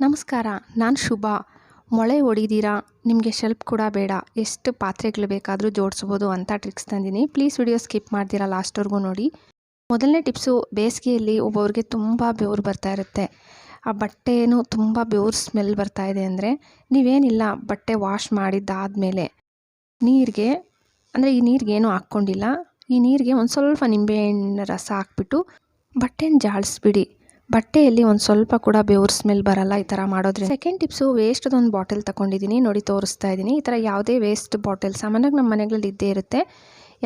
ನಮಸ್ಕಾರ, ನಾನು ಶುಭ. ಮೊಳೆ ಹೊಡಿದಿರಾ, ನಿಮಗೆ ಶೆಲ್ಫ್ ಕೂಡ ಬೇಡ, ಎಷ್ಟು ಪಾತ್ರೆಗಳು ಬೇಕಾದರೂ ಜೋಡಿಸ್ಬೋದು ಅಂತ ಟ್ರಿಕ್ಸ್ ತಂದಿನಿ. ಪ್ಲೀಸ್ ವಿಡಿಯೋ ಸ್ಕಿಪ್ ಮಾಡ್ತೀರಾ ಲಾಸ್ಟ್ವರೆಗೂ ನೋಡಿ. ಮೊದಲನೇ ಟಿಪ್ಸು, ಬೇಸಿಗೆಯಲ್ಲಿ ಒಬ್ಬೊಬ್ರಿಗೆ ತುಂಬ ಬೆವರು ಬರ್ತಾ ಇರುತ್ತೆ. ಆ ಬಟ್ಟೆನೂ ತುಂಬ ಬೆವರು ಸ್ಮೆಲ್ ಬರ್ತಾ ಇದೆ ಅಂದರೆ ನೀವೇನಿಲ್ಲ, ಬಟ್ಟೆ ವಾಶ್ ಮಾಡಿದ್ದಾದಮೇಲೆ ನೀರಿಗೆ, ಅಂದರೆ ಈ ನೀರಿಗೆ ಏನೂ ಹಾಕ್ಕೊಂಡಿಲ್ಲ, ಈ ನೀರಿಗೆ ಒಂದು ಸ್ವಲ್ಪ ನಿಂಬೆಹಣ್ಣು ರಸ ಹಾಕ್ಬಿಟ್ಟು ಬಟ್ಟೆನ ಜಾಳಿಸ್ಬಿಡಿ. ಬಟ್ಟೆಯಲ್ಲಿ ಒಂದು ಸ್ವಲ್ಪ ಕೂಡ ಬೆವರು ಸ್ಮೆಲ್ ಬರಲ್ಲ ಈ ಥರ ಮಾಡೋದ್ರಿಂದ. ಸೆಕೆಂಡ್ ಟಿಪ್ಸು, ವೇಸ್ಟ್ದೊಂದು ಬಾಟಲ್ ತೊಗೊಂಡಿದ್ದೀನಿ ನೋಡಿ, ತೋರಿಸ್ತಾ ಇದ್ದೀನಿ. ಈ ಥರ ಯಾವುದೇ ವೇಸ್ಟ್ ಬಾಟಲ್ ಸಾಮಾನ್ಯವಾಗಿ ನಮ್ಮ ಮನೆಗಳಲ್ಲಿ ಇದ್ದೇ ಇರುತ್ತೆ.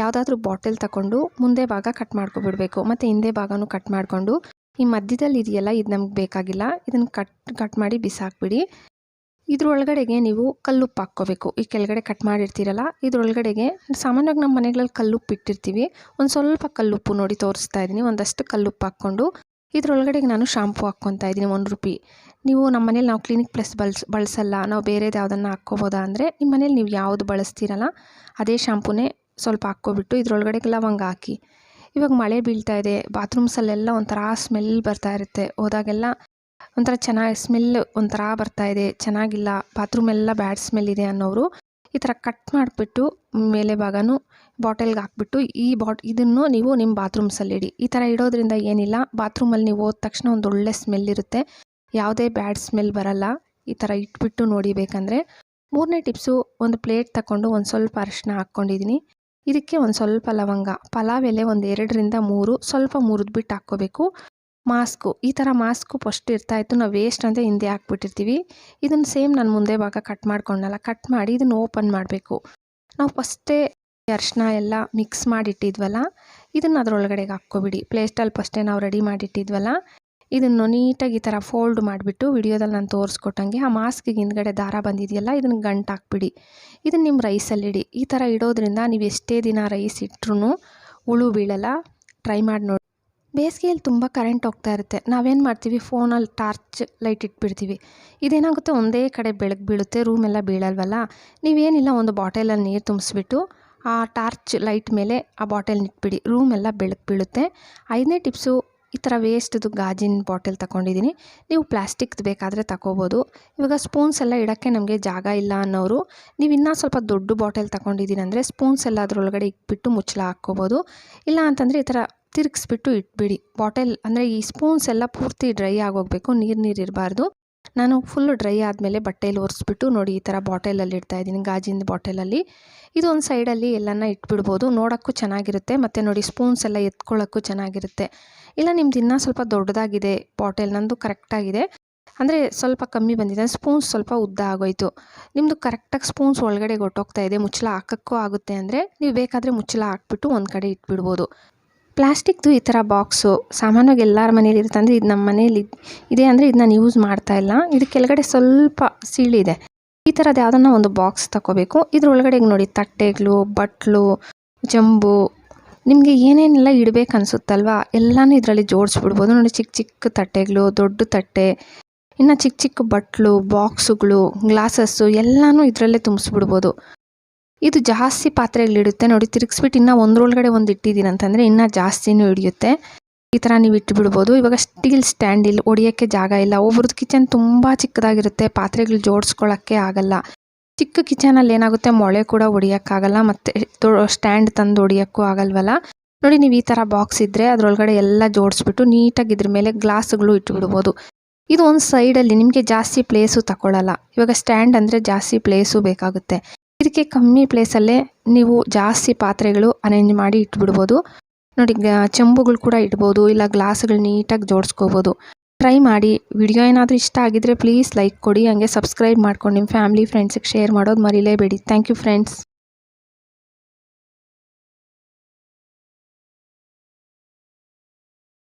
ಯಾವುದಾದ್ರೂ ಬಾಟಲ್ ತಗೊಂಡು ಮುಂದೆ ಭಾಗ ಕಟ್ ಮಾಡ್ಕೊಬಿಡಬೇಕು, ಮತ್ತು ಹಿಂದೆ ಭಾಗನೂ ಕಟ್ ಮಾಡಿಕೊಂಡು ಈ ಮಧ್ಯದಲ್ಲಿ ಇದೆಯಲ್ಲ, ಇದು ನಮ್ಗೆ ಬೇಕಾಗಿಲ್ಲ, ಇದನ್ನು ಕಟ್ ಮಾಡಿ ಬಿಸಾಕ್ಬಿಡಿ. ಇದ್ರೊಳಗಡೆಗೆ ನೀವು ಕಲ್ಲುಪ್ಪು ಹಾಕ್ಕೋಬೇಕು. ಈ ಕೆಳಗಡೆ ಕಟ್ ಮಾಡಿರ್ತೀರಲ್ಲ, ಇದ್ರೊಳಗಡೆಗೆ ಸಾಮಾನ್ಯವಾಗಿ ನಮ್ಮ ಮನೆಗಳಲ್ಲಿ ಕಲ್ಲುಪ್ಪು ಇಟ್ಟಿರ್ತೀವಿ. ಒಂದು ಸ್ವಲ್ಪ ಕಲ್ಲುಪ್ಪು ನೋಡಿ ತೋರಿಸ್ತಾ ಇದ್ದೀನಿ, ಒಂದಷ್ಟು ಕಲ್ಲುಪ್ಪು ಹಾಕ್ಕೊಂಡು ಇದ್ರೊಳಗಡೆಗೆ ನಾನು ಶಾಂಪು ಹಾಕ್ಕೊತಾ ಇದ್ದೀನಿ ₹1. ನೀವು ನಮ್ಮ ಮನೇಲಿ ನಾವು ಕ್ಲಿನಿಕ್ ಪ್ಲಸ್ ಬಳಸಲ್ಲ, ನಾವು ಬೇರೆದು ಯಾವುದನ್ನು ಹಾಕ್ಕೋಬೋದಾ ಅಂದರೆ, ನಿಮ್ಮ ಮನೇಲಿ ನೀವು ಯಾವುದು ಬಳಸ್ತೀರಲ್ಲ ಅದೇ ಶಾಂಪೂನೇ ಸ್ವಲ್ಪ ಹಾಕ್ಕೊಬಿಟ್ಟು ಇದ್ರೊಳಗಡೆಗೆ ಲವಂಗ ಹಾಕಿ. ಇವಾಗ ಮಳೆ ಬೀಳ್ತಾ ಇದೆ, ಬಾತ್ರೂಮ್ಸಲ್ಲೆಲ್ಲ ಒಂಥರ ಸ್ಮೆಲ್ ಬರ್ತಾ ಇರುತ್ತೆ, ಹೋದಾಗೆಲ್ಲ ಒಂಥರ ಚೆನ್ನಾಗಿ ಸ್ಮೆಲ್ ಒಂಥರ ಬರ್ತಾ ಇದೆ, ಚೆನ್ನಾಗಿಲ್ಲ, ಬಾತ್ರೂಮೆಲ್ಲ ಬ್ಯಾಡ್ ಸ್ಮೆಲ್ ಇದೆ ಅನ್ನೋರು ಈ ಥರ ಕಟ್ ಮಾಡಿಬಿಟ್ಟು ಮೇಲೆ ಭಾಗನೂ ಬಾಟಲ್ಗೆ ಹಾಕ್ಬಿಟ್ಟು ಇದನ್ನು ನೀವು ನಿಮ್ಮ ಬಾತ್ರೂಮ್ಸಲ್ಲಿ ಇಡಿ. ಈ ಥರ ಇಡೋದ್ರಿಂದ ಏನಿಲ್ಲ, ಬಾತ್ರೂಮಲ್ಲಿ ನೀವು ಹೋದ ತಕ್ಷಣ ಒಂದು ಒಳ್ಳೆ ಸ್ಮೆಲ್ ಇರುತ್ತೆ, ಯಾವುದೇ ಬ್ಯಾಡ್ ಸ್ಮೆಲ್ ಬರಲ್ಲ. ಈ ಥರ ಇಟ್ಬಿಟ್ಟು ನೋಡಿ ಬೇಕಂದರೆ. ಮೂರನೇ ಟಿಪ್ಸು, ಒಂದು ಪ್ಲೇಟ್ ತಗೊಂಡು ಒಂದು ಸ್ವಲ್ಪ ಅರಿಶಿನ ಹಾಕ್ಕೊಂಡಿದ್ದೀನಿ. ಇದಕ್ಕೆ ಒಂದು ಸ್ವಲ್ಪ ಲವಂಗ, ಪಲಾವ್ ಎಲೆ ಒಂದು 2ರಿಂದ 3 ಸ್ವಲ್ಪ ಮುರಿದ್ಬಿಟ್ಟು ಹಾಕ್ಕೋಬೇಕು. ಮಾಸ್ಕು, ಈ ಥರ ಮಾಸ್ಕು ಫಸ್ಟ್ ಇರ್ತಾಯಿತ್ತು, ನಾವು ವೇಸ್ಟ್ ಅಂತ ಹಿಂದೆ ಹಾಕ್ಬಿಟ್ಟಿರ್ತೀವಿ. ಇದನ್ನು ಸೇಮ್ ನಾನು ಮುಂದೆ ಭಾಗ ಕಟ್ ಮಾಡ್ಕೊಂಡಲ್ಲ, ಕಟ್ ಮಾಡಿ ಇದನ್ನು ಓಪನ್ ಮಾಡಬೇಕು. ನಾವು ಫಸ್ಟೇ ಅರಿಶಿನ ಎಲ್ಲ ಮಿಕ್ಸ್ ಮಾಡಿಟ್ಟಿದ್ವಲ್ಲ, ಇದನ್ನು ಅದರೊಳಗಡೆಗೆ ಹಾಕ್ಕೊಬಿಡಿ. ಪ್ಲೇಟಲ್ಲಿ ಫಸ್ಟೇ ನಾವು ರೆಡಿ ಮಾಡಿಟ್ಟಿದ್ವಲ್ಲ, ಇದನ್ನು ನೀಟಾಗಿ ಈ ಥರ ಫೋಲ್ಡ್ ಮಾಡಿಬಿಟ್ಟು ವಿಡಿಯೋದಲ್ಲಿ ನಾನು ತೋರಿಸ್ಕೊಟ್ಟಂಗೆ ಆ ಮಾಸ್ಕಿಗೆ ಹಿಂದ್ಗಡೆ ದಾರ ಬಂದಿದೆಯಲ್ಲ, ಇದನ್ನು ಗಂಟು ಹಾಕ್ಬಿಡಿ. ಇದನ್ನು ನಿಮ್ಮ ರೈಸಲ್ಲಿಡಿ. ಈ ಥರ ಇಡೋದ್ರಿಂದ ನೀವು ಎಷ್ಟೇ ದಿನ ರೈಸ್ ಇಟ್ಟರೂ ಹುಳು ಬೀಳಲ್ಲ. ಟ್ರೈ ಮಾಡಿ ನೋಡಿ. ಬೇಸಿಗೆಯಲ್ಲಿ ತುಂಬ ಕರೆಂಟ್ ಹೋಗ್ತಾ ಇರುತ್ತೆ, ನಾವೇನು ಮಾಡ್ತೀವಿ, ಫೋನಲ್ಲಿ ಟಾರ್ಚ್ ಲೈಟ್ ಇಟ್ಬಿಡ್ತೀವಿ. ಇದೇನಾಗುತ್ತೆ, ಒಂದೇ ಕಡೆ ಬೆಳಕು ಬೀಳುತ್ತೆ, ರೂಮೆಲ್ಲ ಬೀಳಲ್ವಲ್ಲ. ನೀವೇನಿಲ್ಲ, ಒಂದು ಬಾಟಲಲ್ಲಿ ನೀರು ತುಂಬಿಸ್ಬಿಟ್ಟು ಆ ಟಾರ್ಚ್ ಲೈಟ್ ಮೇಲೆ ಆ ಬಾಟಲ್ನ ಇಟ್ಬಿಡಿ, ರೂಮೆಲ್ಲ ಬೆಳಕು ಬೀಳುತ್ತೆ. 5ನೇ ಟಿಪ್ಸು, ಈ ಥರ ವೇಸ್ಟ್ದು ಗಾಜಿನ ಬಾಟಲ್ ತಗೊಂಡಿದ್ದೀನಿ, ನೀವು ಪ್ಲಾಸ್ಟಿಕ್ದು ಬೇಕಾದರೆ ತಗೋಬೋದು. ಇವಾಗ ಸ್ಪೂನ್ಸ್ ಎಲ್ಲ ಇಡೋಕ್ಕೆ ನಮಗೆ ಜಾಗ ಇಲ್ಲ ಅನ್ನೋರು, ನೀವು ಇನ್ನೂ ಸ್ವಲ್ಪ ದೊಡ್ಡ ಬಾಟಲ್ ತಗೊಂಡಿದ್ದೀನಿ ಅಂದರೆ ಸ್ಪೂನ್ಸ್ ಎಲ್ಲ ಅದರೊಳಗಡೆ ಇಟ್ಬಿಟ್ಟು ಮುಚ್ಚಳ ಹಾಕ್ಕೋಬೋದು. ಇಲ್ಲ ಅಂತಂದರೆ ಈ ಥರ ತಿರುಗಿಸ್ಬಿಟ್ಟು ಇಟ್ಬಿಡಿ. ಬಾಟಲ್ ಅಂದರೆ ಈ ಸ್ಪೂನ್ಸ್ ಎಲ್ಲ ಪೂರ್ತಿ ಡ್ರೈ ಆಗೋಗಬೇಕು, ನೀರು ಇರಬಾರ್ದು. ನಾನು ಫುಲ್ಲು ಡ್ರೈ ಆದಮೇಲೆ ಬಟ್ಟೆಯಲ್ಲಿ ಒರೆಸ್ಬಿಟ್ಟು ನೋಡಿ ಈ ಥರ ಬಾಟಲಲ್ಲಿ ಇಡ್ತಾಯಿದ್ದೀನಿ, ಗಾಜಿನ ಬಾಟಲಲ್ಲಿ. ಇದು ಒಂದು ಸೈಡಲ್ಲಿ ಎಲ್ಲನ ಇಟ್ಬಿಡ್ಬೋದು, ನೋಡೋಕ್ಕೂ ಚೆನ್ನಾಗಿರುತ್ತೆ, ಮತ್ತು ನೋಡಿ ಸ್ಪೂನ್ಸ್ ಎಲ್ಲ ಎತ್ಕೊಳ್ಳೋಕ್ಕೂ ಚೆನ್ನಾಗಿರುತ್ತೆ. ಇಲ್ಲ ನಿಮ್ದು ಇನ್ನೂ ಸ್ವಲ್ಪ ದೊಡ್ಡದಾಗಿದೆ ಬಾಟಲ್, ನಂದು ಕರೆಕ್ಟಾಗಿದೆ ಅಂದರೆ ಸ್ವಲ್ಪ ಕಮ್ಮಿ ಬಂದಿದೆ, ಸ್ಪೂನ್ಸ್ ಸ್ವಲ್ಪ ಉದ್ದ ಆಗೋಯ್ತು, ನಿಮ್ಮದು ಕರೆಕ್ಟಾಗಿ ಸ್ಪೂನ್ಸ್ ಒಳಗಡೆ ಹೊಟ್ಟೋಗ್ತಾ ಇದೆ, ಮುಚ್ಚಳ ಹಾಕೋಕ್ಕೂ ಆಗುತ್ತೆ ಅಂದರೆ ನೀವು ಬೇಕಾದರೆ ಮುಚ್ಚಳ ಹಾಕ್ಬಿಟ್ಟು ಒಂದು ಕಡೆ ಇಟ್ಬಿಡ್ಬೋದು. ಪ್ಲಾಸ್ಟಿಕ್ದು ಈ ಥರ ಬಾಕ್ಸು ಸಾಮಾನ್ಯವಾಗಿ ಎಲ್ಲರ ಮನೇಲಿ ಇರುತ್ತೆ, ಅಂದರೆ ಇದು ನಮ್ಮ ಮನೇಲಿ ಇದೆ ಅಂದರೆ ಇದು ನಾನು ಯೂಸ್ ಮಾಡ್ತಾಯಿಲ್ಲ. ಇದು ಕೆಳಗಡೆ ಸ್ವಲ್ಪ ಸೀಳಿದೆ. ಈ ಥರದ್ದು ಯಾವುದನ್ನ ಒಂದು ಬಾಕ್ಸ್ ತಗೋಬೇಕು. ಇದ್ರೊಳಗಡೆಗೆ ನೋಡಿ ತಟ್ಟೆಗಳು, ಬಟ್ಲು, ಜಂಬು, ನಿಮಗೆ ಏನೇನೆಲ್ಲ ಇಡಬೇಕು ಅನಿಸುತ್ತಲ್ವ ಎಲ್ಲನೂ ಇದರಲ್ಲಿ ಜೋಡಿಸ್ಬಿಡ್ಬೋದು. ನೋಡಿ ಚಿಕ್ಕ ಚಿಕ್ಕ ತಟ್ಟೆಗಳು, ದೊಡ್ಡ ತಟ್ಟೆ, ಇನ್ನು ಚಿಕ್ಕ ಚಿಕ್ಕ ಬಟ್ಲು, ಬಾಕ್ಸುಗಳು, ಗ್ಲಾಸಸ್ಸು ಎಲ್ಲನೂ ಇದರಲ್ಲೇ ತುಂಬಿಸ್ಬಿಡ್ಬೋದು. ಇದು ಜಾಸ್ತಿ ಪಾತ್ರೆಗಳಿಡುತ್ತೆ ನೋಡಿ, ತಿರುಗಿಸ್ಬಿಟ್ಟು ಇನ್ನೂ ಒಂದರೊಳಗಡೆ ಒಂದು ಇಟ್ಟಿದ್ದೀನಿ ಅಂತಂದರೆ ಇನ್ನೂ ಜಾಸ್ತಿನೂ ಹಿಡಿಯುತ್ತೆ. ಈ ಥರ ನೀವು ಇಟ್ಬಿಡ್ಬೋದು. ಇವಾಗ ಸ್ಟೀಲ್ ಸ್ಟ್ಯಾಂಡ್ ಇಲ್ಲಿ ಹೊಡಿಯೋಕ್ಕೆ ಜಾಗ ಇಲ್ಲ, ಒಬ್ರದ್ದು ಕಿಚನ್ ತುಂಬ ಚಿಕ್ಕದಾಗಿರುತ್ತೆ, ಪಾತ್ರೆಗಳು ಜೋಡಿಸ್ಕೊಳ್ಳೋಕ್ಕೆ ಆಗಲ್ಲ. ಚಿಕ್ಕ ಕಿಚನಲ್ಲಿ ಏನಾಗುತ್ತೆ, ಮೊಳೆ ಕೂಡ ಹೊಡಿಯೋಕ್ಕಾಗಲ್ಲ, ಮತ್ತು ಸ್ಟ್ಯಾಂಡ್ ತಂದು ಹೊಡಿಯೋಕ್ಕೂ ಆಗಲ್ವಲ್ಲ. ನೋಡಿ, ನೀವು ಈ ಥರ ಬಾಕ್ಸ್ ಇದ್ದರೆ ಅದರೊಳಗಡೆ ಎಲ್ಲ ಜೋಡಿಸ್ಬಿಟ್ಟು ನೀಟಾಗಿ ಇದ್ರ ಮೇಲೆ ಗ್ಲಾಸ್ಗಳು ಇಟ್ಬಿಡ್ಬೋದು. ಇದು ಒಂದು ಸೈಡಲ್ಲಿ ನಿಮಗೆ ಜಾಸ್ತಿ ಪ್ಲೇಸು ತಗೊಳ್ಳಲ್ಲ. ಇವಾಗ ಸ್ಟ್ಯಾಂಡ್ ಅಂದರೆ ಜಾಸ್ತಿ ಪ್ಲೇಸು ಬೇಕಾಗುತ್ತೆ, ಇದಕ್ಕೆ ಕಮ್ಮಿ ಪ್ಲೇಸಲ್ಲೇ ನೀವು ಜಾಸ್ತಿ ಪಾತ್ರೆಗಳು ಅರೇಂಜ್ ಮಾಡಿ ಇಟ್ಬಿಡ್ಬೋದು. ನೋಡಿ, ಚೆಂಬುಗಳು ಕೂಡ ಇಡ್ಬೋದು, ಇಲ್ಲ ಗ್ಲಾಸ್ಗಳು ನೀಟಾಗಿ ಜೋಡಿಸ್ಕೋಬೋದು. ಟ್ರೈ ಮಾಡಿ. ವಿಡಿಯೋ ಏನಾದರೂ ಇಷ್ಟ ಆಗಿದ್ದರೆ ಪ್ಲೀಸ್ ಲೈಕ್ ಕೊಡಿ, ಹಾಗೆ ಸಬ್ಸ್ಕ್ರೈಬ್ ಮಾಡ್ಕೊಂಡು ನಿಮ್ಮ ಫ್ಯಾಮಿಲಿ ಫ್ರೆಂಡ್ಸಿಗೆ ಶೇರ್ ಮಾಡೋದು ಮರಿಲೇಬೇಡಿ. Thank you friends.